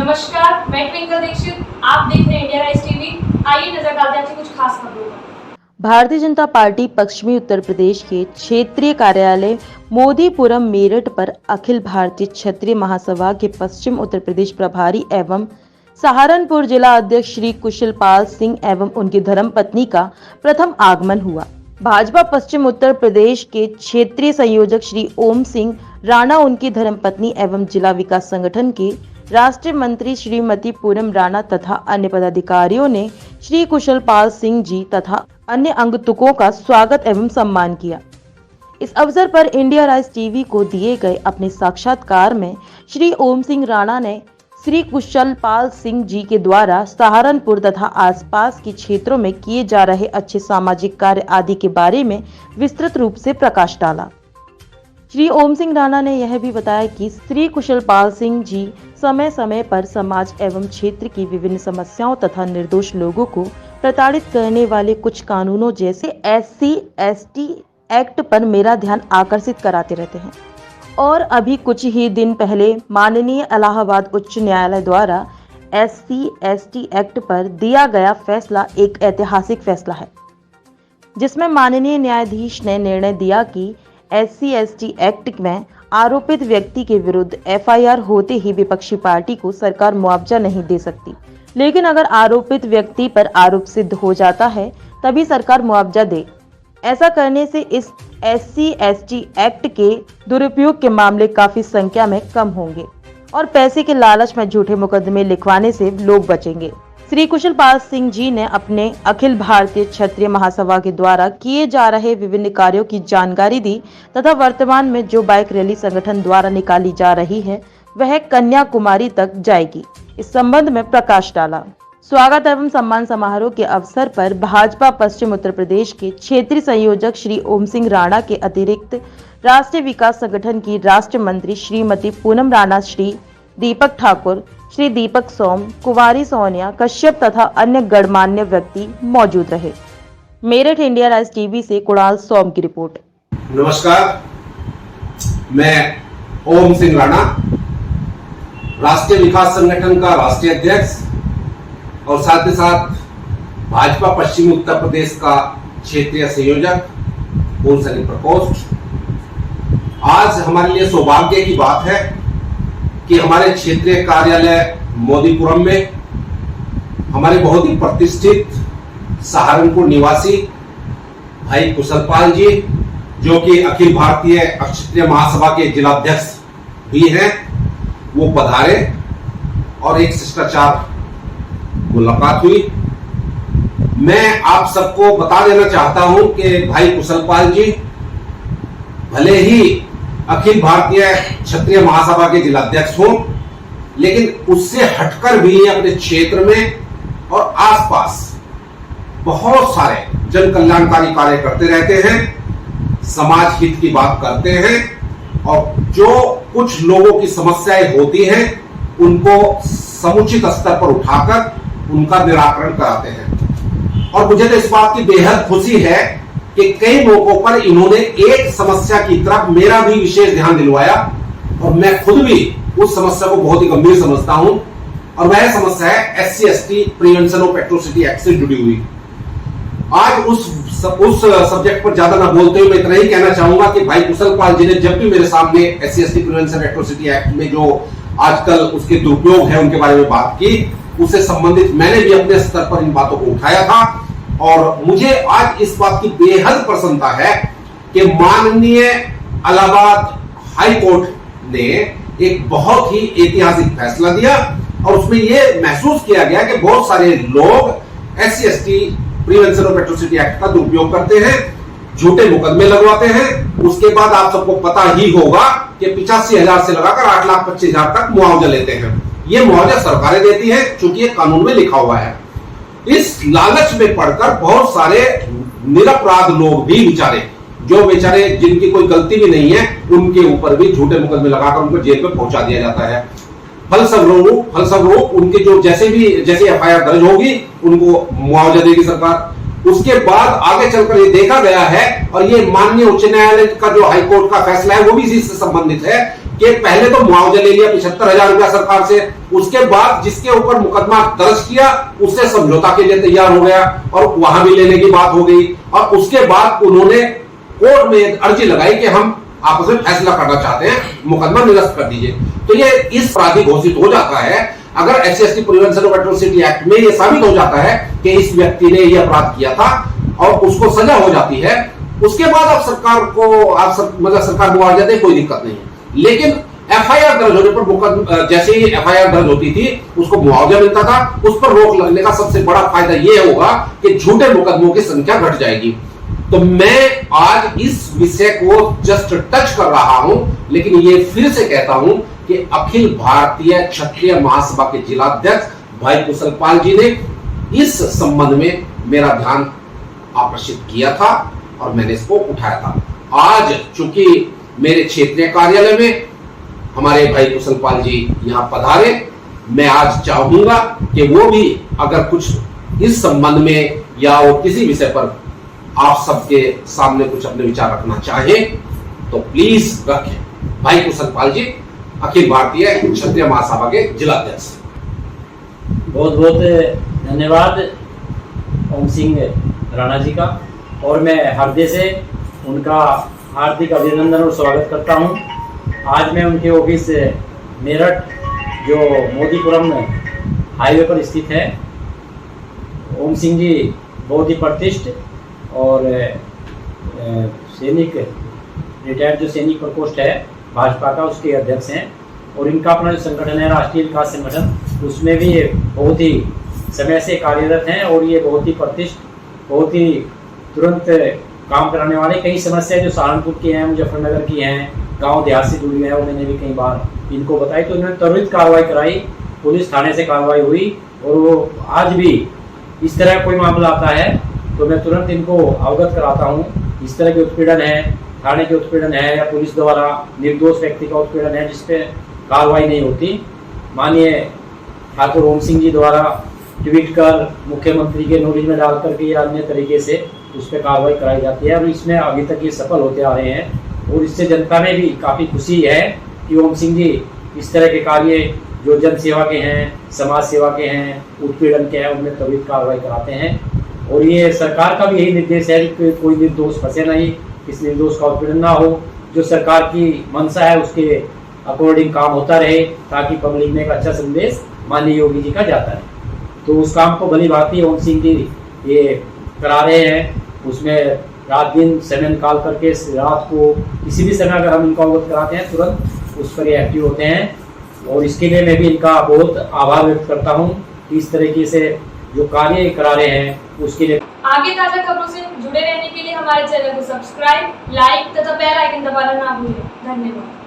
नमस्कार, मैं ट्विंकल दीक्षित। आप देख रहे हैं इंडिया राइज टीवी। आइए नजर डालते हैं कुछ खास खबरों पर। भारतीय जनता पार्टी पश्चिमी उत्तर प्रदेश के क्षेत्रीय कार्यालय मोदीपुरम मेरठ पर अखिल भारतीय क्षत्रिय महासभा के पश्चिम उत्तर प्रदेश प्रभारी एवं सहारनपुर जिला अध्यक्ष श्री कुशलपाल सिंह एवं उनकी धर्मपत्नी का प्रथम आगमन हुआ। भाजपा पश्चिम उत्तर प्रदेश के क्षेत्रीय संयोजक श्री ओम सिंह राणा, उनकी धर्मपत्नी एवं जिला विकास संगठन के राष्ट्रीय मंत्री श्रीमती पूनम राणा तथा अन्य पदाधिकारियों ने श्री कुशलपाल सिंह जी तथा अन्य आगंतुकों का स्वागत एवं सम्मान किया। इस अवसर पर इंडिया राइज टीवी को दिए गए अपने साक्षात्कार में श्री ओम सिंह राणा ने श्री कुशलपाल सिंह जी के द्वारा सहारनपुर तथा आसपास के क्षेत्रों में किए जा रहे अच्छे सामाजिक कार्य आदि के बारे में विस्तृत रूप से प्रकाश डाला। श्री ओम सिंह राणा ने यह भी बताया कि श्री कुशलपाल सिंह जी समय समय पर समाज एवं क्षेत्र की विभिन्न समस्याओं तथा निर्दोष लोगों को प्रताड़ित करने वाले कुछ कानूनों जैसे SC/ST एक्ट पर मेरा ध्यान आकर्षित कराते रहते हैं और अभी कुछ ही दिन पहले माननीय इलाहाबाद उच्च न्यायालय द्वारा SC/ST एक्ट पर दिया गया फैसला एक ऐतिहासिक फैसला है, जिसमें माननीय न्यायाधीश ने निर्णय दिया कि SC/ST एक्ट में आरोपित व्यक्ति के विरुद्ध FIR होते ही विपक्षी पार्टी को सरकार मुआवजा नहीं दे सकती, लेकिन अगर आरोपित व्यक्ति पर आरोप सिद्ध हो जाता है तभी सरकार मुआवजा दे। ऐसा करने से इस SC/ST एक्ट के दुरुपयोग के मामले काफी संख्या में कम होंगे और पैसे के लालच में झूठे मुकदमे लिखवाने से लोग बचेंगे। श्री कुशलपाल सिंह जी ने अपने अखिल भारतीय क्षत्रिय महासभा के द्वारा किए जा रहे विभिन्न कार्यों की जानकारी दी तथा वर्तमान में जो बाइक रैली संगठन द्वारा निकाली जा रही है वह कन्याकुमारी तक जाएगी, इस संबंध में प्रकाश डाला। स्वागत एवं सम्मान समारोह के अवसर पर भाजपा पश्चिम उत्तर प्रदेश के क्षेत्रीय संयोजक श्री ओम सिंह राणा के अतिरिक्त राष्ट्रीय विकास संगठन की राष्ट्रीय मंत्री श्रीमती पूनम राणा, श्री दीपक ठाकुर, श्री दीपक सोम, कुमारी सोनिया कश्यप तथा अन्य गणमान्य व्यक्ति मौजूद रहे। मेरठ इंडिया राइज टीवी से कुणाल सोम की रिपोर्ट। नमस्कार, मैं ओम सिंह राणा, राष्ट्रीय विकास संगठन का राष्ट्रीय अध्यक्ष और साथ ही साथ भाजपा पश्चिमी उत्तर प्रदेश का क्षेत्रीय संयोजक पूर्ण सैनिक प्रकोष्ठ। आज हमारे लिए सौभाग्य की बात है कि हमारे क्षेत्रीय कार्यालय मोदीपुरम में हमारे बहुत ही प्रतिष्ठित सहारनपुर निवासी भाई कुशलपाल जी, जो कि अखिल भारतीय क्षत्रिय महासभा के जिलाध्यक्ष भी हैं, वो पधारे और एक शिष्टाचार मुलाकात हुई। मैं आप सबको बता देना चाहता हूं कि भाई कुशलपाल जी भले ही अखिल भारतीय क्षत्रिय महासभा के जिलाध्यक्ष हों, लेकिन उससे हटकर भी अपने क्षेत्र में और आसपास बहुत सारे जन कल्याणकारी कार्य करते रहते हैं, समाज हित की बात करते हैं और जो कुछ लोगों की समस्याएं होती हैं उनको समुचित स्तर पर उठाकर उनका निराकरण कराते हैं। और मुझे तो इस बात की बेहद खुशी है कि कई मौकों पर इन्होंने एक समस्या की तरफ मेरा भी विशेष ध्यान दिलवाया और मैं खुद भी उस समस्या को बहुत ही गंभीर समझता हूं और वह समस्या है SC/ST prevention of atrocity act से जुड़ी हुई। आज उस सब्जेक्ट पर ज्यादा ना बोलते हुए मैं इतना ही कहना चाहूंगा कि भाई कुशलपाल जी ने जब भी मेरे सामने SC/ST प्रिवेंशन एट्रोसिटी एक्ट में जो आजकल उसके दुरुपयोग है उनके बारे में बात की, उससे संबंधित मैंने भी अपने स्तर पर इन बातों को उठाया था और मुझे आज इस बात की बेहद प्रसन्नता है कि माननीय इलाहाबाद हाई कोर्ट ने एक बहुत ही ऐतिहासिक फैसला दिया और उसमें यह महसूस किया गया कि बहुत सारे लोग SC/ST prevention of atrocity act का दुरुपयोग करते हैं, झूठे मुकदमे लगवाते हैं। उसके बाद आप सबको पता ही होगा कि 85,000 से लगाकर 8,25,000 तक मुआवजा लेते हैं। यह मुआवजा सरकारें देती है क्योंकि ये कानून में लिखा हुआ है। इस लालच में पड़कर बहुत सारे निरपराध लोग भी बेचारे जिनकी कोई गलती भी नहीं है, उनके ऊपर भी झूठे मुकदमे लगाकर उनको जेल में पहुंचा दिया जाता है। फलस्वरूप उनके जो जैसे FIR दर्ज होगी उनको मुआवजा देगी सरकार। उसके बाद आगे चलकर ये देखा गया है और ये माननीय उच्च न्यायालय का जो हाईकोर्ट का फैसला है वो भी इसी से संबंधित है कि पहले तो मुआवजा ले लिया 75,000 रुपया सरकार से, उसके बाद जिसके ऊपर मुकदमा दर्ज किया उससे समझौता के लिए तैयार हो गया और वहां भी लेने की बात हो गई, और उसके बाद उन्होंने कोर्ट में अर्जी लगाई कि हम आपस में फैसला करना चाहते हैं, मुकदमा निरस्त कर दीजिए। तो ये इस अपराधी घोषित हो जाता है अगर SC/ST prevention of atrocity act में ये साबित हो जाता है कि इस व्यक्ति ने ये अपराध किया था और उसको सजा हो जाती है। उसके बाद आप सरकार को मतलब सरकार मुआवजा दे, कोई दिक्कत नहीं है। लेकिन FIR दर्ज होने पर जैसे ही FIR दर्ज होती थी उसको मुआवजा मिलता था, उस पर रोक लगने का सबसे बड़ा फायदा यह होगा कि झूठे मुकदमों की संख्या घट जाएगी। तो मैं आज इस विषय को जस्ट टच कर रहा हूं, लेकिन ये फिर से कहता हूं कि अखिल भारतीय क्षत्रिय महासभा के जिलाध्यक्ष भाई कुशल पाल जी ने इस संबंध में मेरा ध्यान आकर्षित किया था और मैंने इसको उठाया था। आज चूंकि मेरे क्षेत्रीय कार्यालय में हमारे भाई कुशल पाल जी यहां पधारे, मैं आज चाहूंगा कि वो भी अगर कुछ इस संबंध में या वो किसी विषय पर आप सबके सामने कुछ अपने विचार रखना चाहें तो प्लीज रखें। भाई कुशल पाल जी, अखिल भारतीय क्षत्रिय महासभा के जिलाध्यक्ष। बहुत बहुत धन्यवाद ओम सिंह राणा जी का, और मैं हृदय से उनका हार्दिक अभिनंदन और स्वागत करता हूं। आज मैं उनके ऑफिस मेरठ जो मोदीपुरम हाईवे पर स्थित है। ओम सिंह जी बहुत ही प्रतिष्ठित और सैनिक रिटायर्ड जो सैनिक प्रकोष्ठ है भाजपा का, उसके अध्यक्ष हैं, और इनका अपना जो संगठन है राष्ट्रीय विकास संगठन, उसमें भी बहुत ही समय से कार्यरत हैं और ये बहुत ही प्रतिष्ठित, बहुत ही तुरंत काम कराने वाले। कई समस्याएं जो सहारनपुर की हैं, मुजफ्फरनगर की हैं, गांव देहात से जुड़ी हैं, वो मैंने भी कई बार इनको बताई, तो इन्होंने त्वरित कार्रवाई कराई, पुलिस थाने से कार्रवाई हुई, और वो आज भी इस तरह कोई मामला आता है तो मैं तुरंत इनको अवगत कराता हूँ। इस तरह के उत्पीड़न है, थाने के उत्पीड़न है या पुलिस द्वारा निर्दोष व्यक्ति का उत्पीड़न है जिस पे कार्रवाई नहीं होती, माननीय ठाकुर ओम सिंह जी द्वारा ट्वीट कर मुख्यमंत्री के नॉलेज में डाल करके या अन्य तरीके से उस पर कार्रवाई कराई जाती है, और इसमें अभी तक ये सफल होते आ रहे हैं। और इससे जनता में भी काफ़ी खुशी है कि ओम सिंह जी इस तरह के कार्य जो जन सेवा के हैं, समाज सेवा के हैं, उत्पीड़न के हैं, उनमें त्वरित कार्रवाई कराते हैं। और ये सरकार का भी यही निर्देश है कि कोई निर्दोष फंसे नहीं, किसी निर्दोष का उत्पीड़न ना हो। जो सरकार की मंशा है उसके अकॉर्डिंग काम होता रहे, ताकि पब्लिक में एक अच्छा संदेश माननीय योगी जी का जाता है। तो उस काम को भली भांति ओम सिंह जी ये करा रहे हैं। उसमें रात दिन समय निकाल करके रात को किसी भी समय अगर हम इनको अवगत कराते हैं तुरंत उस पर ये एक्टिव होते हैं, और इसके लिए मैं भी इनका बहुत आभार व्यक्त करता हूँ कि इस तरीके से जो कार्य करा रहे हैं उसके लिए। आगे ताजा खबरों से जुड़े रहने के लिए हमारे चैनल को सब्सक्राइब, लाइक तथा बेल आइकन दबाना ना भूलें। धन्यवाद।